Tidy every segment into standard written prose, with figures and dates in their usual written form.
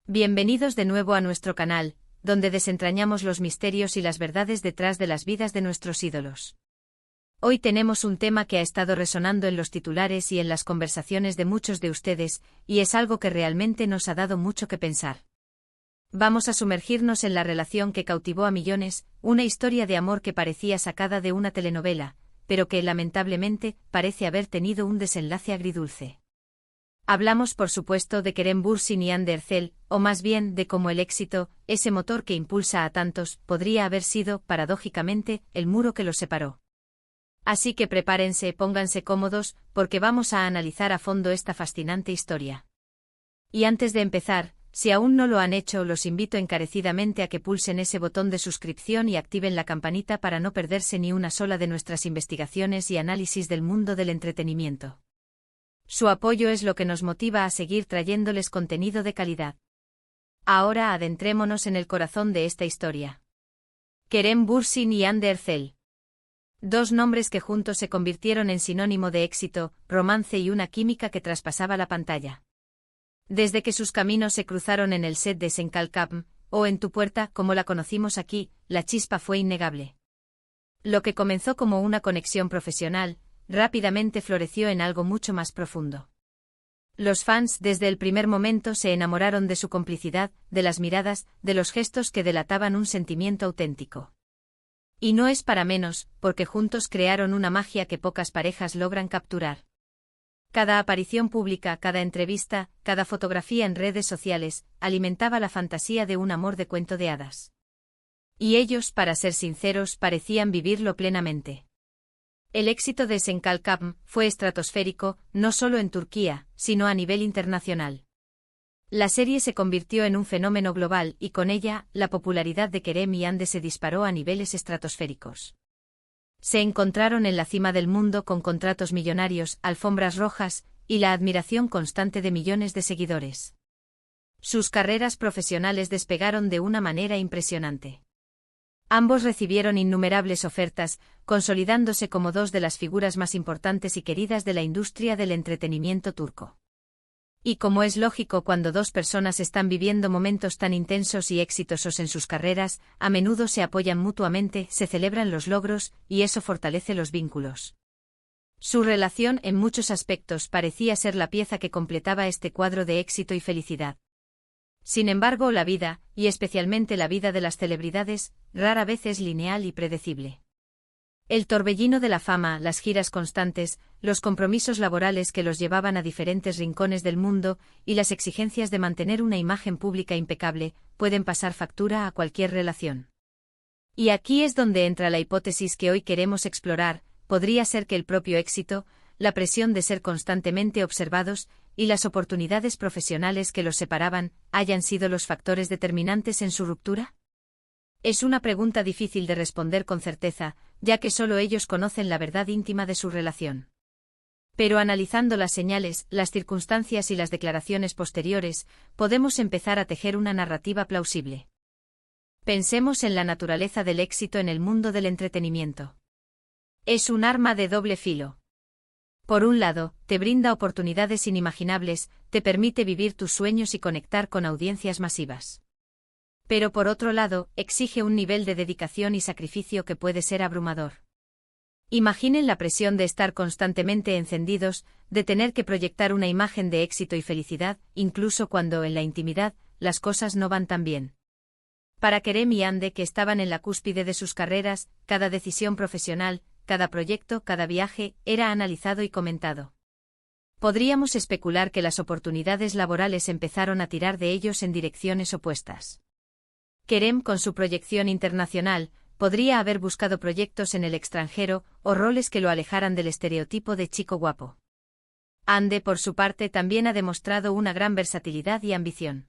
Bienvenidos de nuevo a nuestro canal, donde desentrañamos los misterios y las verdades detrás de las vidas de nuestros ídolos. Hoy tenemos un tema que ha estado resonando en los titulares y en las conversaciones de muchos de ustedes, y es algo que realmente nos ha dado mucho que pensar. Vamos a sumergirnos en la relación que cautivó a millones, una historia de amor que parecía sacada de una telenovela, pero que lamentablemente parece haber tenido un desenlace agridulce. Hablamos por supuesto de Kerem Bürsin y Hande Erçel, o más bien de cómo el éxito, ese motor que impulsa a tantos, podría haber sido, paradójicamente, el muro que los separó. Así que prepárense, pónganse cómodos, porque vamos a analizar a fondo esta fascinante historia. Y antes de empezar, si aún no lo han hecho, los invito encarecidamente a que pulsen ese botón de suscripción y activen la campanita para no perderse ni una sola de nuestras investigaciones y análisis del mundo del entretenimiento. Su apoyo es lo que nos motiva a seguir trayéndoles contenido de calidad. Ahora adentrémonos en el corazón de esta historia. Kerem Bürsin y Hande Erçel. Dos nombres que juntos se convirtieron en sinónimo de éxito, romance y una química que traspasaba la pantalla. Desde que sus caminos se cruzaron en el set de Sen Kalkapm, o En tu puerta, como la conocimos aquí, la chispa fue innegable. Lo que comenzó como una conexión profesional, rápidamente floreció en algo mucho más profundo. Los fans desde el primer momento se enamoraron de su complicidad, de las miradas, de los gestos que delataban un sentimiento auténtico. Y no es para menos, porque juntos crearon una magia que pocas parejas logran capturar. Cada aparición pública, cada entrevista, cada fotografía en redes sociales, alimentaba la fantasía de un amor de cuento de hadas. Y ellos, para ser sinceros, parecían vivirlo plenamente. El éxito de Sen Kalkapm fue estratosférico, no solo en Turquía, sino a nivel internacional. La serie se convirtió en un fenómeno global y con ella, la popularidad de Kerem y Hande se disparó a niveles estratosféricos. Se encontraron en la cima del mundo con contratos millonarios, alfombras rojas, y la admiración constante de millones de seguidores. Sus carreras profesionales despegaron de una manera impresionante. Ambos recibieron innumerables ofertas, consolidándose como dos de las figuras más importantes y queridas de la industria del entretenimiento turco. Y como es lógico cuando dos personas están viviendo momentos tan intensos y exitosos en sus carreras, a menudo se apoyan mutuamente, se celebran los logros, y eso fortalece los vínculos. Su relación en muchos aspectos parecía ser la pieza que completaba este cuadro de éxito y felicidad. Sin embargo, la vida, y especialmente la vida de las celebridades, rara vez es lineal y predecible. El torbellino de la fama, las giras constantes, los compromisos laborales que los llevaban a diferentes rincones del mundo, y las exigencias de mantener una imagen pública impecable, pueden pasar factura a cualquier relación. Y aquí es donde entra la hipótesis que hoy queremos explorar: podría ser que el propio éxito, la presión de ser constantemente observados, y las oportunidades profesionales que los separaban, hayan sido los factores determinantes en su ruptura. Es una pregunta difícil de responder con certeza, ya que solo ellos conocen la verdad íntima de su relación. Pero analizando las señales, las circunstancias y las declaraciones posteriores, podemos empezar a tejer una narrativa plausible. Pensemos en la naturaleza del éxito en el mundo del entretenimiento. Es un arma de doble filo. Por un lado, te brinda oportunidades inimaginables, te permite vivir tus sueños y conectar con audiencias masivas. Pero por otro lado, exige un nivel de dedicación y sacrificio que puede ser abrumador. Imaginen la presión de estar constantemente encendidos, de tener que proyectar una imagen de éxito y felicidad, incluso cuando en la intimidad, las cosas no van tan bien. Para Kerem y Hande, que estaban en la cúspide de sus carreras, cada decisión profesional, cada proyecto, cada viaje, era analizado y comentado. Podríamos especular que las oportunidades laborales empezaron a tirar de ellos en direcciones opuestas. Kerem, con su proyección internacional, podría haber buscado proyectos en el extranjero, o roles que lo alejaran del estereotipo de chico guapo. Hande, por su parte, también ha demostrado una gran versatilidad y ambición.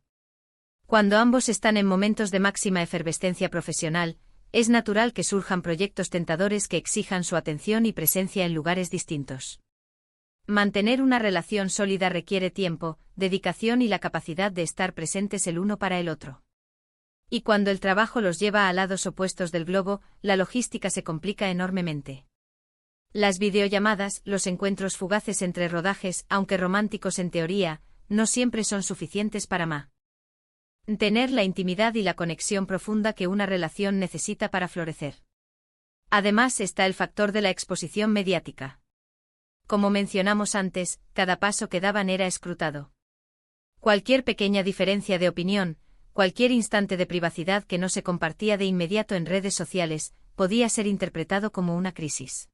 Cuando ambos están en momentos de máxima efervescencia profesional, es natural que surjan proyectos tentadores que exijan su atención y presencia en lugares distintos. Mantener una relación sólida requiere tiempo, dedicación y la capacidad de estar presentes el uno para el otro. Y cuando el trabajo los lleva a lados opuestos del globo, la logística se complica enormemente. Las videollamadas, los encuentros fugaces entre rodajes, aunque románticos en teoría, no siempre son suficientes para Ma. Tener la intimidad y la conexión profunda que una relación necesita para florecer. Además está el factor de la exposición mediática. Como mencionamos antes, cada paso que daban era escrutado. Cualquier pequeña diferencia de opinión, cualquier instante de privacidad que no se compartía de inmediato en redes sociales, podía ser interpretado como una crisis.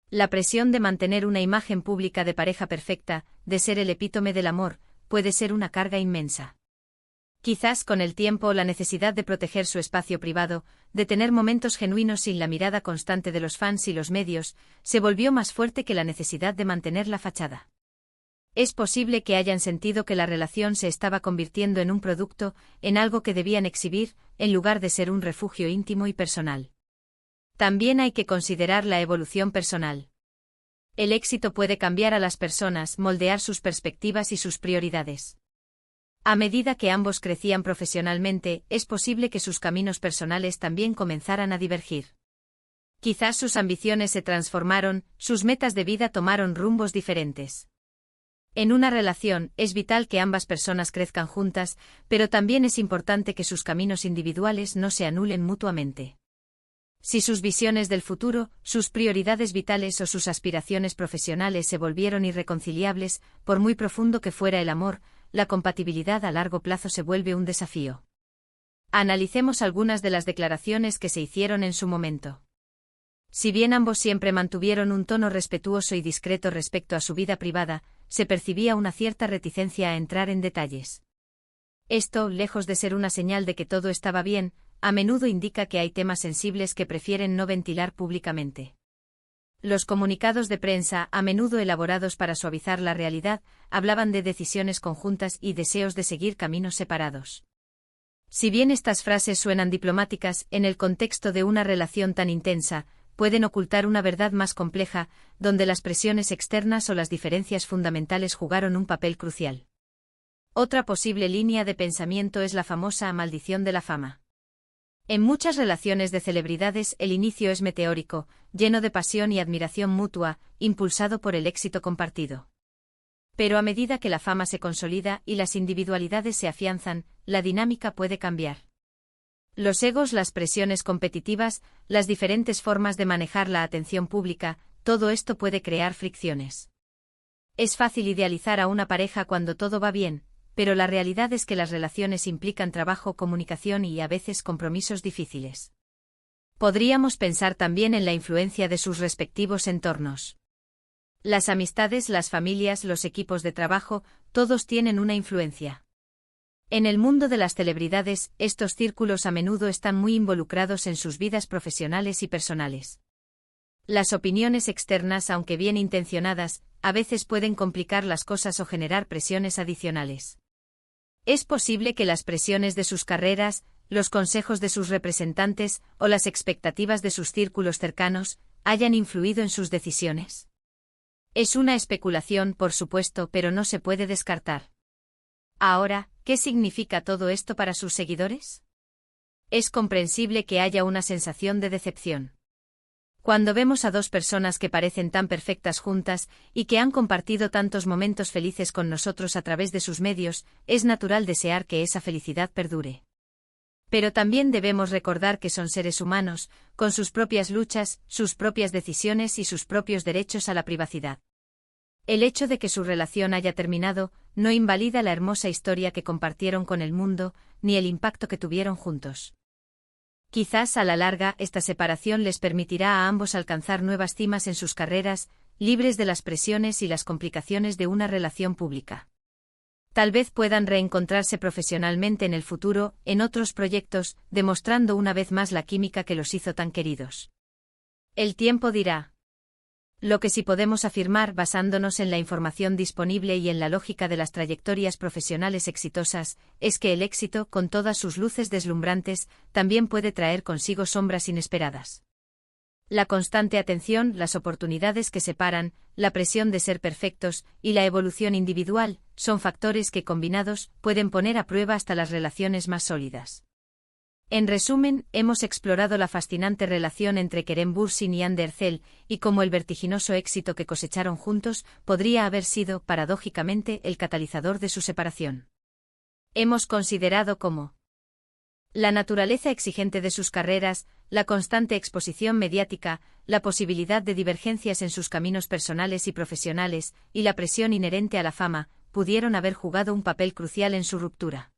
La presión de mantener una imagen pública de pareja perfecta, de ser el epítome del amor, puede ser una carga inmensa. Quizás con el tiempo la necesidad de proteger su espacio privado, de tener momentos genuinos sin la mirada constante de los fans y los medios, se volvió más fuerte que la necesidad de mantener la fachada. Es posible que hayan sentido que la relación se estaba convirtiendo en un producto, en algo que debían exhibir, en lugar de ser un refugio íntimo y personal. También hay que considerar la evolución personal. El éxito puede cambiar a las personas, moldear sus perspectivas y sus prioridades. A medida que ambos crecían profesionalmente, es posible que sus caminos personales también comenzaran a divergir. Quizás sus ambiciones se transformaron, sus metas de vida tomaron rumbos diferentes. En una relación, es vital que ambas personas crezcan juntas, pero también es importante que sus caminos individuales no se anulen mutuamente. Si sus visiones del futuro, sus prioridades vitales o sus aspiraciones profesionales se volvieron irreconciliables, por muy profundo que fuera el amor, la compatibilidad a largo plazo se vuelve un desafío. Analicemos algunas de las declaraciones que se hicieron en su momento. Si bien ambos siempre mantuvieron un tono respetuoso y discreto respecto a su vida privada, se percibía una cierta reticencia a entrar en detalles. Esto, lejos de ser una señal de que todo estaba bien, a menudo indica que hay temas sensibles que prefieren no ventilar públicamente. Los comunicados de prensa, a menudo elaborados para suavizar la realidad, hablaban de decisiones conjuntas y deseos de seguir caminos separados. Si bien estas frases suenan diplomáticas, en el contexto de una relación tan intensa, pueden ocultar una verdad más compleja, donde las presiones externas o las diferencias fundamentales jugaron un papel crucial. Otra posible línea de pensamiento es la famosa maldición de la fama. En muchas relaciones de celebridades el inicio es meteórico, lleno de pasión y admiración mutua, impulsado por el éxito compartido. Pero a medida que la fama se consolida y las individualidades se afianzan, la dinámica puede cambiar. Los egos, las presiones competitivas, las diferentes formas de manejar la atención pública, todo esto puede crear fricciones. Es fácil idealizar a una pareja cuando todo va bien, pero la realidad es que las relaciones implican trabajo, comunicación y a veces compromisos difíciles. Podríamos pensar también en la influencia de sus respectivos entornos. Las amistades, las familias, los equipos de trabajo, todos tienen una influencia. En el mundo de las celebridades, estos círculos a menudo están muy involucrados en sus vidas profesionales y personales. Las opiniones externas, aunque bien intencionadas, a veces pueden complicar las cosas o generar presiones adicionales. Es posible que las presiones de sus carreras, los consejos de sus representantes o las expectativas de sus círculos cercanos hayan influido en sus decisiones. Es una especulación, por supuesto, pero no se puede descartar. Ahora, ¿qué significa todo esto para sus seguidores? Es comprensible que haya una sensación de decepción. Cuando vemos a dos personas que parecen tan perfectas juntas y que han compartido tantos momentos felices con nosotros a través de sus medios, es natural desear que esa felicidad perdure. Pero también debemos recordar que son seres humanos, con sus propias luchas, sus propias decisiones y sus propios derechos a la privacidad. El hecho de que su relación haya terminado no invalida la hermosa historia que compartieron con el mundo, ni el impacto que tuvieron juntos. Quizás a la larga esta separación les permitirá a ambos alcanzar nuevas cimas en sus carreras, libres de las presiones y las complicaciones de una relación pública. Tal vez puedan reencontrarse profesionalmente en el futuro, en otros proyectos, demostrando una vez más la química que los hizo tan queridos. El tiempo dirá. Lo que sí podemos afirmar basándonos en la información disponible y en la lógica de las trayectorias profesionales exitosas, es que el éxito, con todas sus luces deslumbrantes, también puede traer consigo sombras inesperadas. La constante atención, las oportunidades que separan, la presión de ser perfectos y la evolución individual, son factores que combinados pueden poner a prueba hasta las relaciones más sólidas. En resumen, hemos explorado la fascinante relación entre Kerem Bürsin y Hande Erçel, y cómo el vertiginoso éxito que cosecharon juntos podría haber sido, paradójicamente, el catalizador de su separación. Hemos considerado cómo la naturaleza exigente de sus carreras, la constante exposición mediática, la posibilidad de divergencias en sus caminos personales y profesionales, y la presión inherente a la fama, pudieron haber jugado un papel crucial en su ruptura.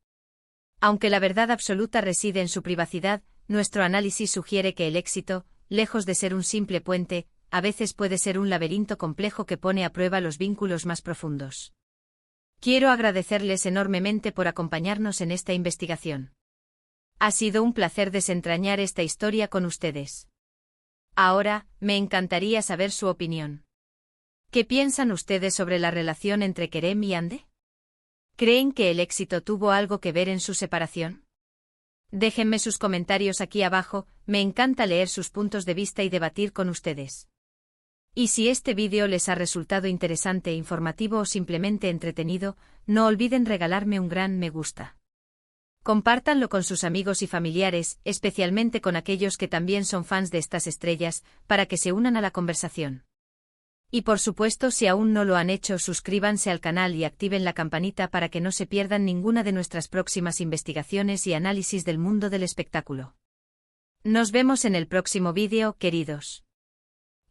Aunque la verdad absoluta reside en su privacidad, nuestro análisis sugiere que el éxito, lejos de ser un simple puente, a veces puede ser un laberinto complejo que pone a prueba los vínculos más profundos. Quiero agradecerles enormemente por acompañarnos en esta investigación. Ha sido un placer desentrañar esta historia con ustedes. Ahora, me encantaría saber su opinión. ¿Qué piensan ustedes sobre la relación entre Kerem y Hande? ¿Creen que el éxito tuvo algo que ver en su separación? Déjenme sus comentarios aquí abajo, me encanta leer sus puntos de vista y debatir con ustedes. Y si este vídeo les ha resultado interesante, informativo o simplemente entretenido, no olviden regalarme un gran me gusta. Compártanlo con sus amigos y familiares, especialmente con aquellos que también son fans de estas estrellas, para que se unan a la conversación. Y por supuesto, si aún no lo han hecho, suscríbanse al canal y activen la campanita para que no se pierdan ninguna de nuestras próximas investigaciones y análisis del mundo del espectáculo. Nos vemos en el próximo vídeo, queridos.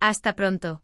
Hasta pronto.